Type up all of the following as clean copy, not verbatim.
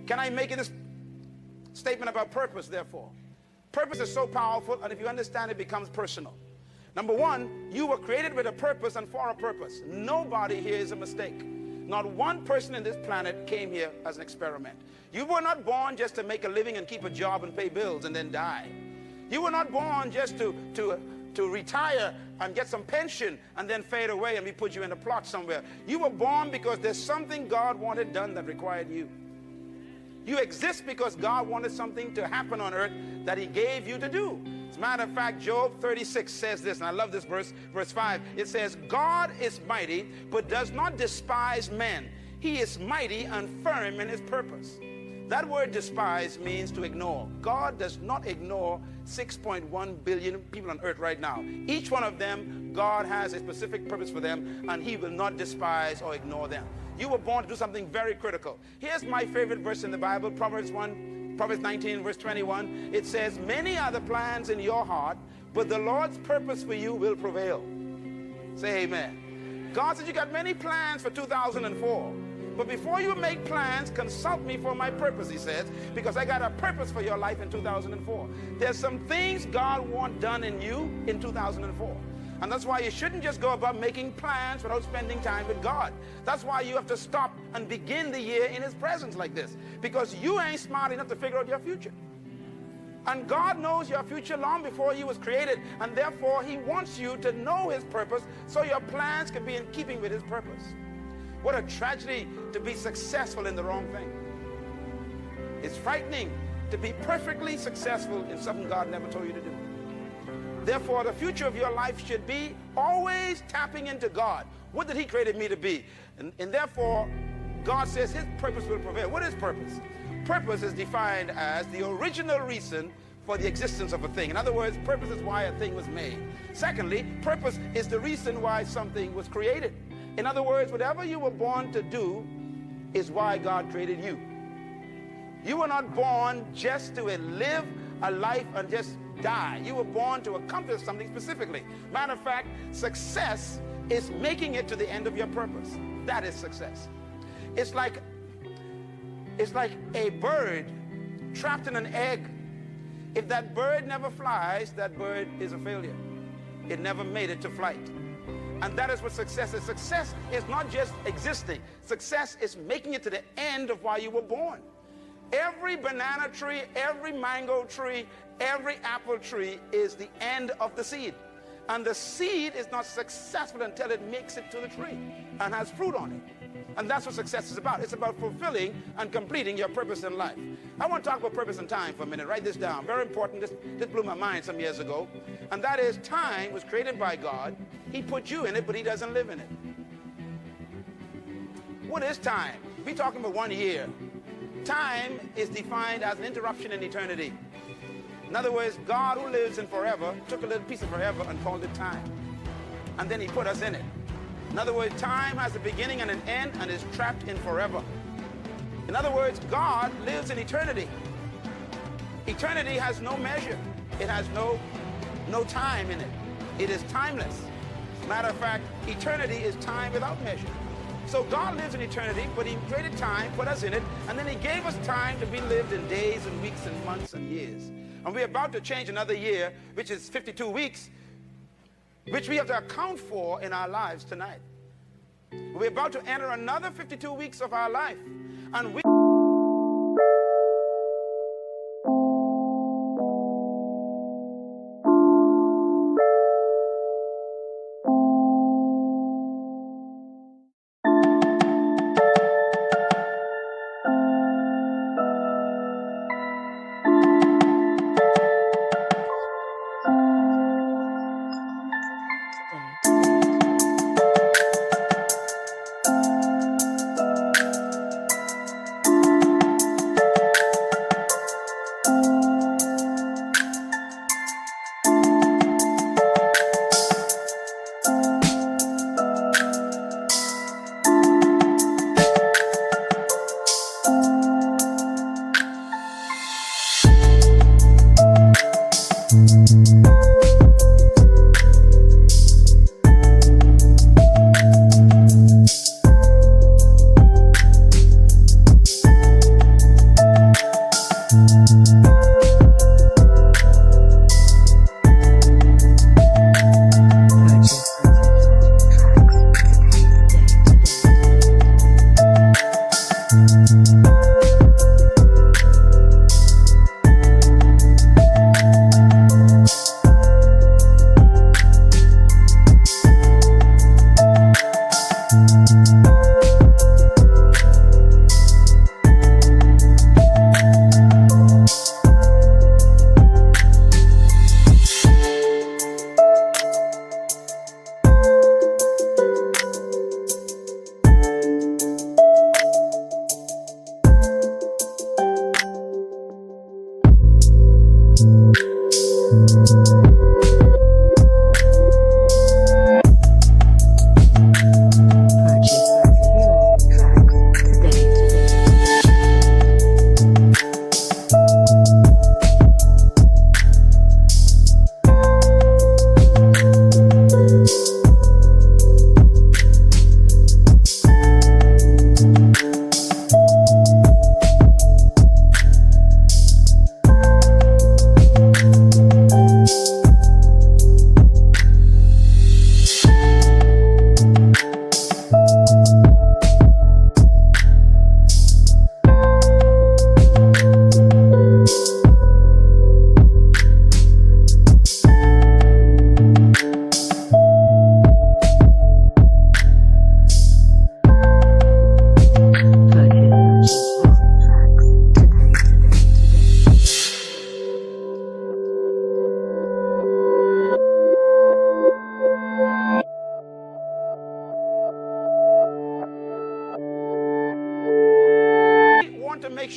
Can I make this statement about purpose, therefore? Purpose is so powerful, and if you understand it, becomes personal. Number one, you were created with a purpose and for a purpose. Nobody here is a mistake. Not one person in this planet came here as an experiment. You were not born just to make a living and keep a job and pay bills and then die. You were not born just to retire and get some pension and then fade away and we put you in a plot somewhere. You were born because there's something God wanted done that required you. You exist because God wanted something to happen on earth that he gave you to do. As a matter of fact, Job 36 says this, and I love this verse, verse 5. It says, God is mighty, but does not despise men. He is mighty and firm in his purpose. That word despise means to ignore. God does not ignore 6.1 billion people on earth right now. Each one of them, God has a specific purpose for them, and he will not despise or ignore them. You were born to do something very critical. Here's my favorite verse in the Bible, Proverbs 19, verse 21. It says, many are the plans in your heart, but the Lord's purpose for you will prevail. Say amen. God said you got many plans for 2004. But before you make plans, consult me for my purpose, he says, because I got a purpose for your life in 2004. There's some things God wants done in you in 2004. And that's why you shouldn't just go about making plans without spending time with God. That's why you have to stop and begin the year in his presence like this, because you ain't smart enough to figure out your future. And God knows your future long before you was created, and therefore he wants you to know his purpose so your plans can be in keeping with his purpose. What a tragedy to be successful in the wrong thing. It's frightening to be perfectly successful in something God never told you to do. Therefore, the future of your life should be always tapping into God. What did he create me to be? And therefore, God says his purpose will prevail. What is purpose? Purpose is defined as the original reason for the existence of a thing. In other words, purpose is why a thing was made. Secondly, purpose is the reason why something was created. In other words, whatever you were born to do is why God created you. You were not born just to live a life and just die. You were born to accomplish something specifically. Matter of fact, success is making it to the end of your purpose. That is success. It's like a bird trapped in an egg. If that bird never flies, that bird is a failure. It never made it to flight. And that is what success is. Success is not just existing. Success is making it to the end of why you were born. Every banana tree, every mango tree, every apple tree is the end of the seed. And the seed is not successful until it makes it to the tree and has fruit on it. And that's what success is about. It's about fulfilling and completing your purpose in life. I want to talk about purpose and time for a minute. Write this down. Very important. This blew my mind some years ago. And that is, time was created by God. He put you in it, but he doesn't live in it. What is time? We're talking about 1 year. Time is defined as an interruption in eternity. In other words, God, who lives in forever, took a little piece of forever and called it time. And then he put us in it. In other words, time has a beginning and an end and is trapped in forever. In other words, God lives in eternity. Eternity has no measure. It has no time in it. It is timeless. Matter of fact, eternity is time without measure. So God lives in eternity, but he created time, put us in it, and then he gave us time to be lived in days and weeks and months and years. And we're about to change another year, which is 52 weeks, which we have to account for in our lives tonight. We're about to enter another 52 weeks of our life. And we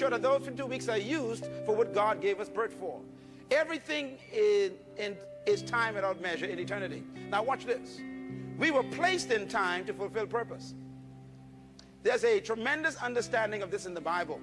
sure that those 52 weeks are used for what God gave us birth for. Everything is time without measure in eternity. Now watch this. We were placed in time to fulfill purpose. There's a tremendous understanding of this in the Bible.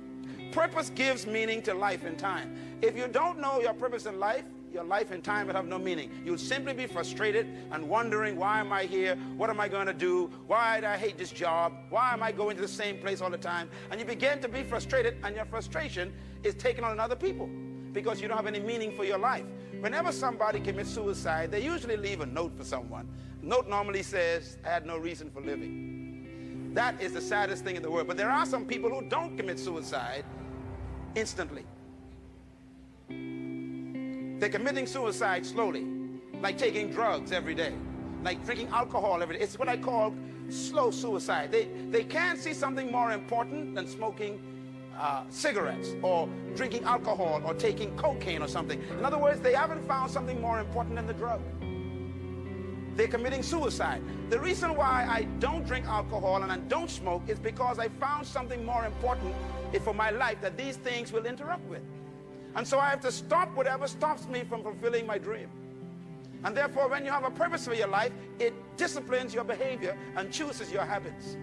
Purpose gives meaning to life and time. If you don't know your purpose in life, your life and time will have no meaning. You'll simply be frustrated and wondering, why am I here? What am I going to do? Why do I hate this job? Why am I going to the same place all the time? And you begin to be frustrated, and your frustration is taken on other people because you don't have any meaning for your life. Whenever somebody commits suicide, they usually leave a note for someone. The note normally says, I had no reason for living. That is the saddest thing in the world. But there are some people who don't commit suicide instantly. They're committing suicide slowly, like taking drugs every day, like drinking alcohol every day. It's what I call slow suicide. They can't see something more important than smoking cigarettes or drinking alcohol or taking cocaine or something. In other words, they haven't found something more important than the drug. They're committing suicide. The reason why I don't drink alcohol and I don't smoke is because I found something more important for my life that these things will interrupt with. And so I have to stop whatever stops me from fulfilling my dream. And therefore, when you have a purpose for your life, it disciplines your behavior and chooses your habits.